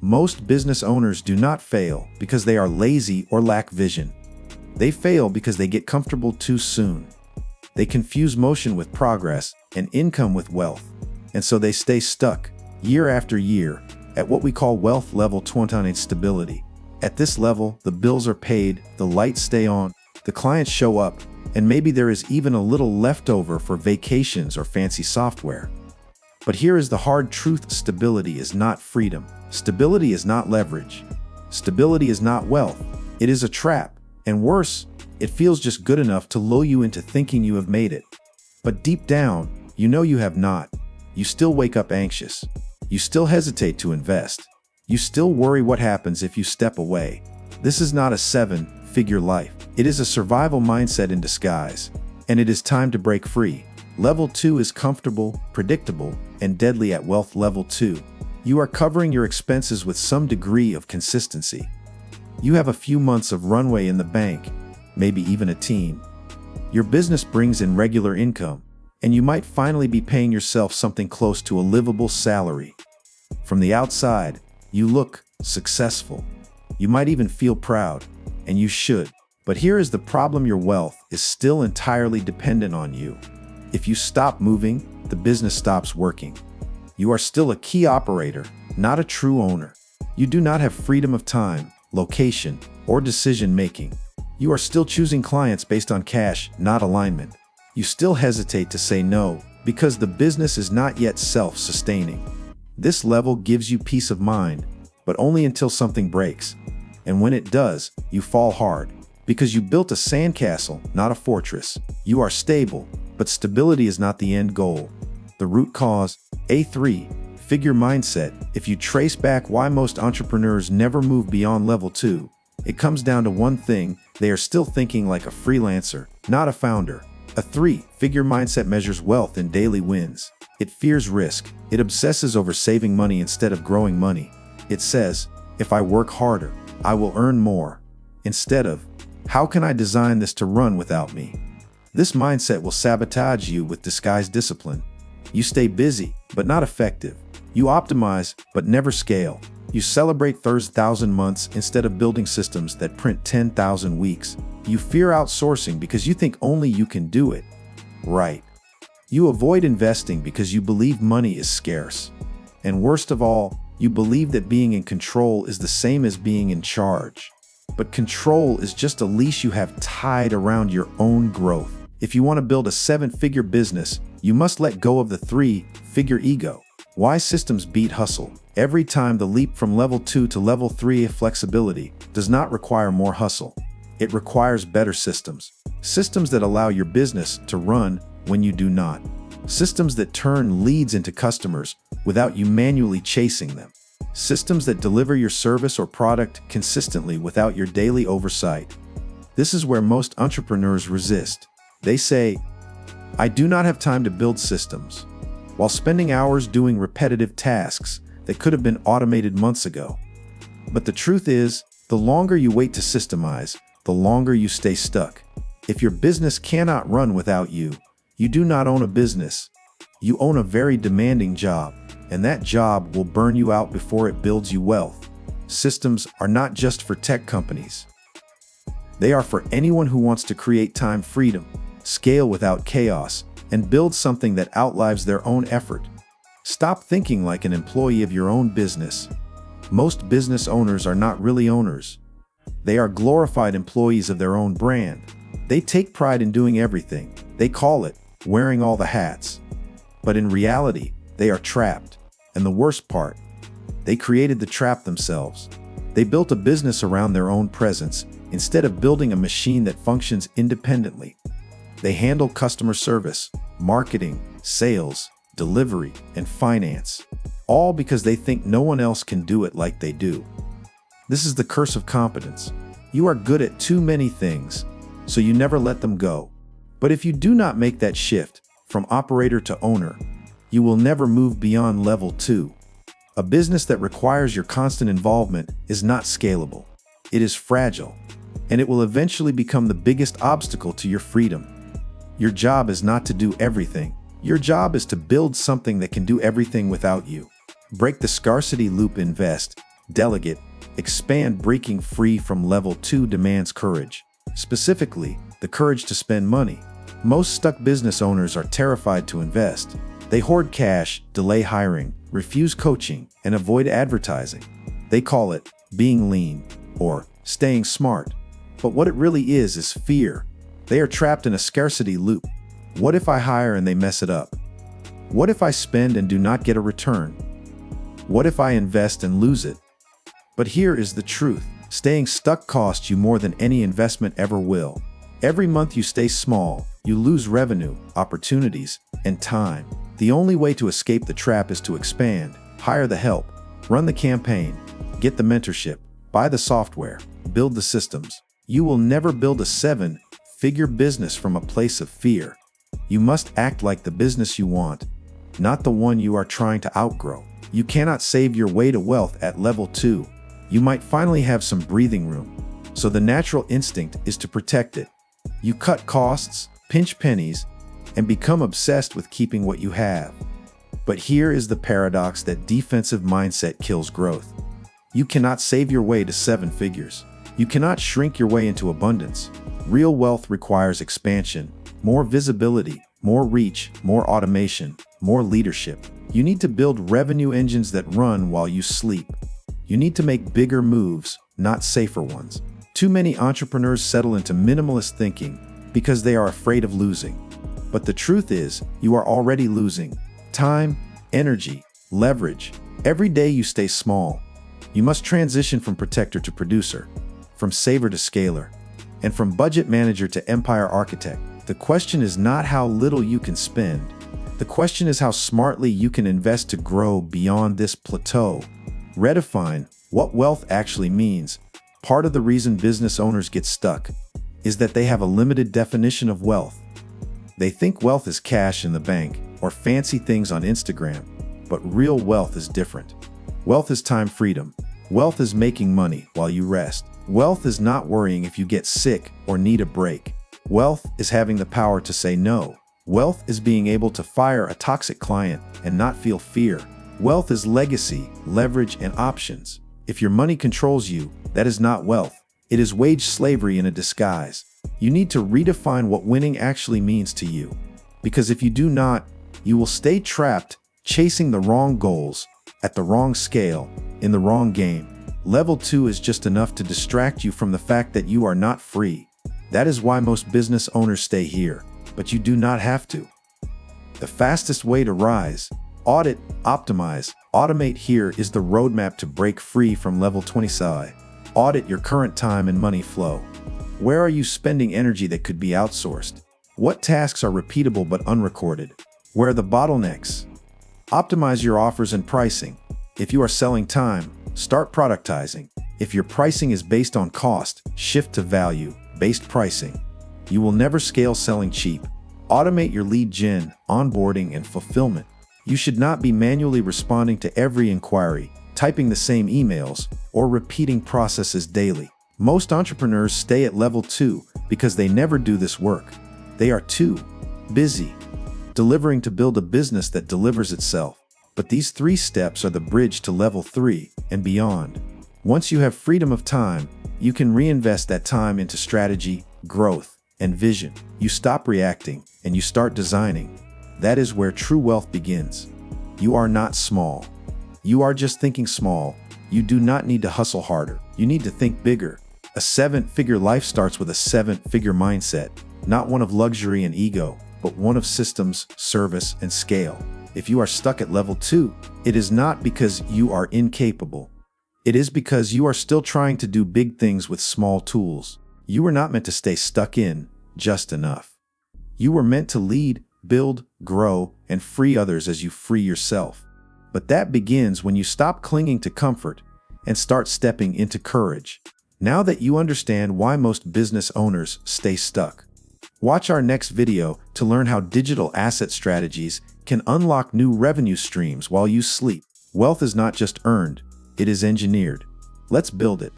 Most business owners do not fail because they are lazy or lack vision. They fail because they get comfortable too soon. They confuse motion with progress and income with wealth, and so they stay stuck year after year at what we call wealth level 20 stability. At this level, the bills are paid, the lights stay on, the clients show up, and maybe there is even a little left over for vacations or fancy software. But here is the hard truth: stability is not freedom. Stability is not leverage. Stability is not wealth. It is a trap. And worse, it feels just good enough to lull you into thinking you have made it. But deep down, you know you have not. You still wake up anxious. You still hesitate to invest. You still worry what happens if you step away. This is not a seven-figure life. It is a survival mindset in disguise. And it is time to break free. Level 2 is comfortable, predictable, and deadly at wealth level 2. You are covering your expenses with some degree of consistency. You have a few months of runway in the bank, maybe even a team. Your business brings in regular income, and you might finally be paying yourself something close to a livable salary. From the outside, you look successful. You might even feel proud, and you should. But here is the problem: your wealth is still entirely dependent on you. If you stop moving, the business stops working. You are still a key operator, not a true owner. You do not have freedom of time, location, or decision-making. You are still choosing clients based on cash, not alignment. You still hesitate to say no because the business is not yet self-sustaining. This level gives you peace of mind, but only until something breaks. And when it does, you fall hard because you built a sandcastle, not a fortress. You are stable, but stability is not the end goal. The root cause, a three-figure mindset. If you trace back why most entrepreneurs never move beyond level 2, it comes down to one thing: they are still thinking like a freelancer, not a founder. A three-figure mindset measures wealth in daily wins. It fears risk. It obsesses over saving money instead of growing money. It says, if I work harder, I will earn more. Instead of, how can I design this to run without me? This mindset will sabotage you with disguised discipline. You stay busy, but not effective. You optimize, but never scale. You celebrate 1,000 months instead of building systems that print 10,000 weeks. You fear outsourcing because you think only you can do it right. You avoid investing because you believe money is scarce. And worst of all, you believe that being in control is the same as being in charge. But control is just a leash you have tied around your own growth. If you want to build a 7-figure business, you must let go of the 3-figure ego. Why systems beat hustle? Every time the leap from level 2 to level 3 of flexibility does not require more hustle. It requires better systems. Systems that allow your business to run when you do not. Systems that turn leads into customers without you manually chasing them. Systems that deliver your service or product consistently without your daily oversight. This is where most entrepreneurs resist. They say, I do not have time to build systems, while spending hours doing repetitive tasks that could have been automated months ago. But the truth is, the longer you wait to systemize, the longer you stay stuck. If your business cannot run without you, you do not own a business. You own a very demanding job, and that job will burn you out before it builds you wealth. Systems are not just for tech companies. They are for anyone who wants to create time freedom, scale without chaos, and build something that outlives their own effort. Stop thinking like an employee of your own business. Most business owners are not really owners. They are glorified employees of their own brand. They take pride in doing everything. They call it wearing all the hats. But in reality, they are trapped. And the worst part, they created the trap themselves. They built a business around their own presence instead of building a machine that functions independently. They handle customer service, marketing, sales, delivery, and finance, all because they think no one else can do it like they do. This is the curse of competence. You are good at too many things, so you never let them go. But if you do not make that shift from operator to owner, you will never move beyond level 2. A business that requires your constant involvement is not scalable. It is fragile, and it will eventually become the biggest obstacle to your freedom. Your job is not to do everything. Your job is to build something that can do everything without you. Break the scarcity loop, invest, delegate, expand. Breaking free from level 2 demands courage. Specifically, the courage to spend money. Most stuck business owners are terrified to invest. They hoard cash, delay hiring, refuse coaching, and avoid advertising. They call it being lean or staying smart. But what it really is fear. They are trapped in a scarcity loop. What if I hire and they mess it up? What if I spend and do not get a return? What if I invest and lose it? But here is the truth. Staying stuck costs you more than any investment ever will. Every month you stay small, you lose revenue, opportunities, and time. The only way to escape the trap is to expand, hire the help, run the campaign, get the mentorship, buy the software, build the systems. You will never build a 7-figure business from a place of fear. You must act like the business you want, not the one you are trying to outgrow. You cannot save your way to wealth at level 2. You might finally have some breathing room, so the natural instinct is to protect it. You cut costs, pinch pennies, and become obsessed with keeping what you have. But here is the paradox: that defensive mindset kills growth. You cannot save your way to 7 figures. You cannot shrink your way into abundance. Real wealth requires expansion, more visibility, more reach, more automation, more leadership. You need to build revenue engines that run while you sleep. You need to make bigger moves, not safer ones. Too many entrepreneurs settle into minimalist thinking because they are afraid of losing. But the truth is, you are already losing time, energy, leverage. Every day you stay small. You must transition from protector to producer, from saver to scaler, and from budget manager to empire architect. The question is not how little you can spend. The question is how smartly you can invest to grow beyond this plateau. Redefine what wealth actually means. Part of the reason business owners get stuck is that they have a limited definition of wealth. They think wealth is cash in the bank or fancy things on Instagram, but real wealth is different. Wealth is time freedom. Wealth is making money while you rest. Wealth is not worrying if you get sick or need a break. Wealth is having the power to say no. Wealth is being able to fire a toxic client and not feel fear. Wealth is legacy, leverage, and options. If your money controls you, that is not wealth. It is wage slavery in a disguise. You need to redefine what winning actually means to you. Because if you do not, you will stay trapped, chasing the wrong goals, at the wrong scale, in the wrong game. Level 2 is just enough to distract you from the fact that you are not free. That is why most business owners stay here, but you do not have to. The fastest way to rise: audit, optimize, automate. Here is the roadmap to break free from level 20. Audit your current time and money flow. Where are you spending energy that could be outsourced? What tasks are repeatable but unrecorded? Where are the bottlenecks? Optimize your offers and pricing. If you are selling time, start productizing. If your pricing is based on cost, shift to value-based pricing. You will never scale selling cheap. Automate your lead gen, onboarding, and fulfillment. You should not be manually responding to every inquiry, typing the same emails, or repeating processes daily. Most entrepreneurs stay at level 2 because they never do this work. They are too busy delivering to build a business that delivers itself. But these 3 steps are the bridge to level 3 and beyond. Once you have freedom of time, you can reinvest that time into strategy, growth, and vision. You stop reacting and you start designing. That is where true wealth begins. You are not small. You are just thinking small. You do not need to hustle harder. You need to think bigger. A 7-figure life starts with a 7-figure mindset, not one of luxury and ego, but one of systems, service, and scale. If you are stuck at level 2, it is not because you are incapable. It is because you are still trying to do big things with small tools. You were not meant to stay stuck in just enough. You were meant to lead, build, grow, and free others as you free yourself. But that begins when you stop clinging to comfort and start stepping into courage. Now that you understand why most business owners stay stuck, watch our next video to learn how digital asset strategies can unlock new revenue streams while you sleep. Wealth is not just earned, it is engineered. Let's build it.